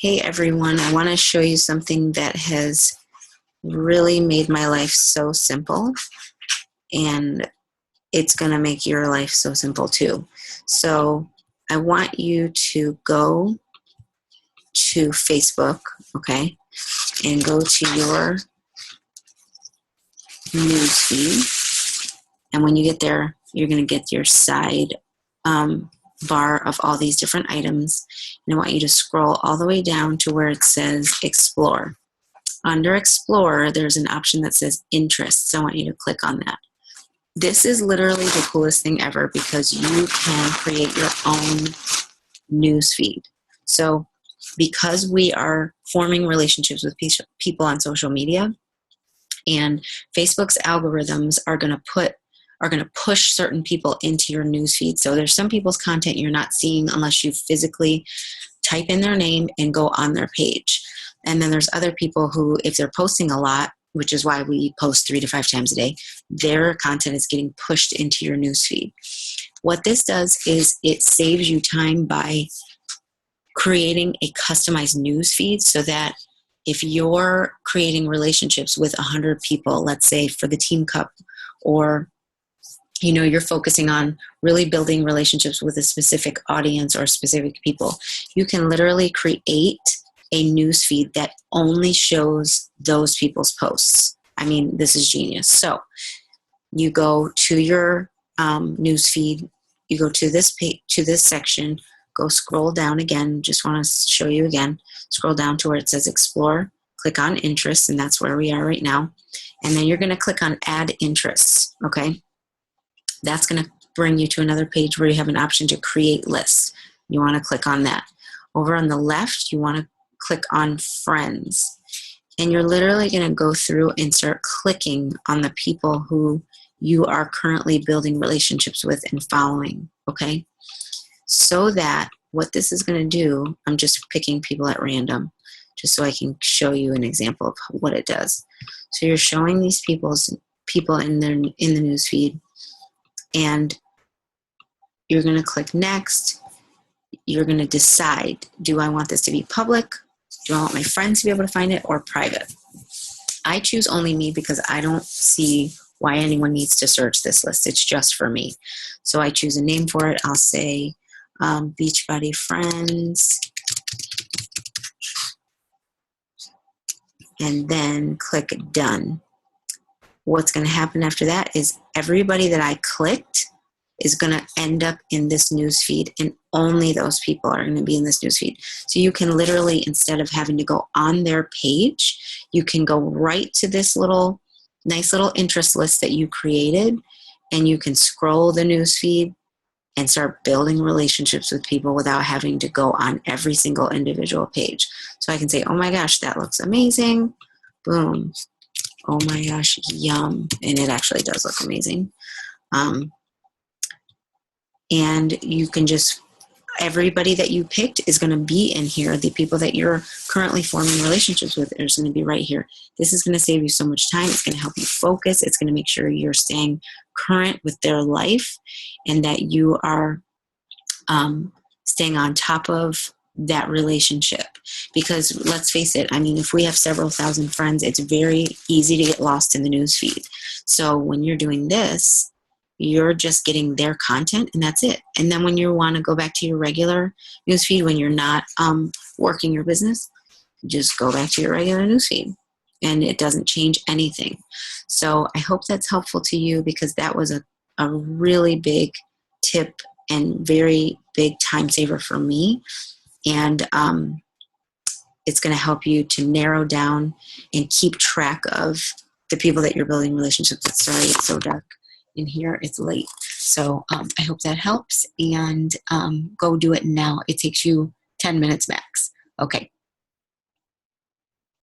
Hey everyone, I want to show you something that has really made my life so simple, and it's going to make your life so simple too. So I want you to go to Facebook, okay, and go to your news feed. And when you get there, you're going to get your side bar of all these different items. And I want you to scroll all the way down to where it says Explore. Under Explore, there's an option that says Interests. I want you to click on that. This is literally the coolest thing ever because you can create your own news feed. So because we are forming relationships with people on social media, and Facebook's algorithms are going to push certain people into your newsfeed. So there's some people's content you're not seeing unless you physically type in their name and go on their page. And then there's other people who, if they're posting a lot, which is why we post 3 to 5 times a day, their content is getting pushed into your newsfeed. What this does is it saves you time by creating a customized newsfeed so that if you're creating relationships with 100 people, let's say for the Team Cup, or you're focusing on really building relationships with a specific audience or specific people, you can literally create a news feed that only shows those people's posts. I mean, this is genius. So you go to your news feed, you go to this page, to this section, go scroll down again. Just want to show you again. Scroll down to where it says Explore, click on Interests, and that's where we are right now. And then you're going to click on Add Interests, okay? That's going to bring you to another page where you have an option to create lists. You want to click on that. Over on the left, you want to click on Friends. And you're literally going to go through and start clicking on the people who you are currently building relationships with and following, okay? So that what this is going to do, I'm just picking people at random just so I can show you an example of what it does. So you're showing these people in the news feed, and you're going to click Next. You're going to decide, do I want this to be public? Do I want my friends to be able to find it, or private? I choose only me because I don't see why anyone needs to search this list. It's just for me. So I choose a name for it. I'll say Beachbody Friends, and then click Done. What's going to happen after that is everybody that I clicked is going to end up in this news feed, and only those people are going to be in this news feed. So you can literally, instead of having to go on their page, you can go right to this nice little interest list that you created, and you can scroll the news feed and start building relationships with people without having to go on every single individual page. So I can say, oh my gosh, that looks amazing. Boom. Oh my gosh, yum. And it actually does look amazing. And you can just, everybody that you picked is going to be in here. The people that you're currently forming relationships with is going to be right here. This is going to save you so much time. It's going to help you focus. It's going to make sure you're staying current with their life, and that you are staying on top of that relationship. Because let's face it, I mean, if we have several thousand friends, it's very easy to get lost in the news feed. So when you're doing this, you're just getting their content, and that's it. And then when you want to go back to your regular newsfeed, when you're not working your business, just go back to your regular newsfeed, and it doesn't change anything. So I hope that's helpful to you, because that was a really big tip and very big time saver for me. And it's going to help you to narrow down and keep track of the people that you're building relationships with. Sorry, it's so dark in here. It's late. So I hope that helps, and go do it now. It takes you 10 minutes max. Okay.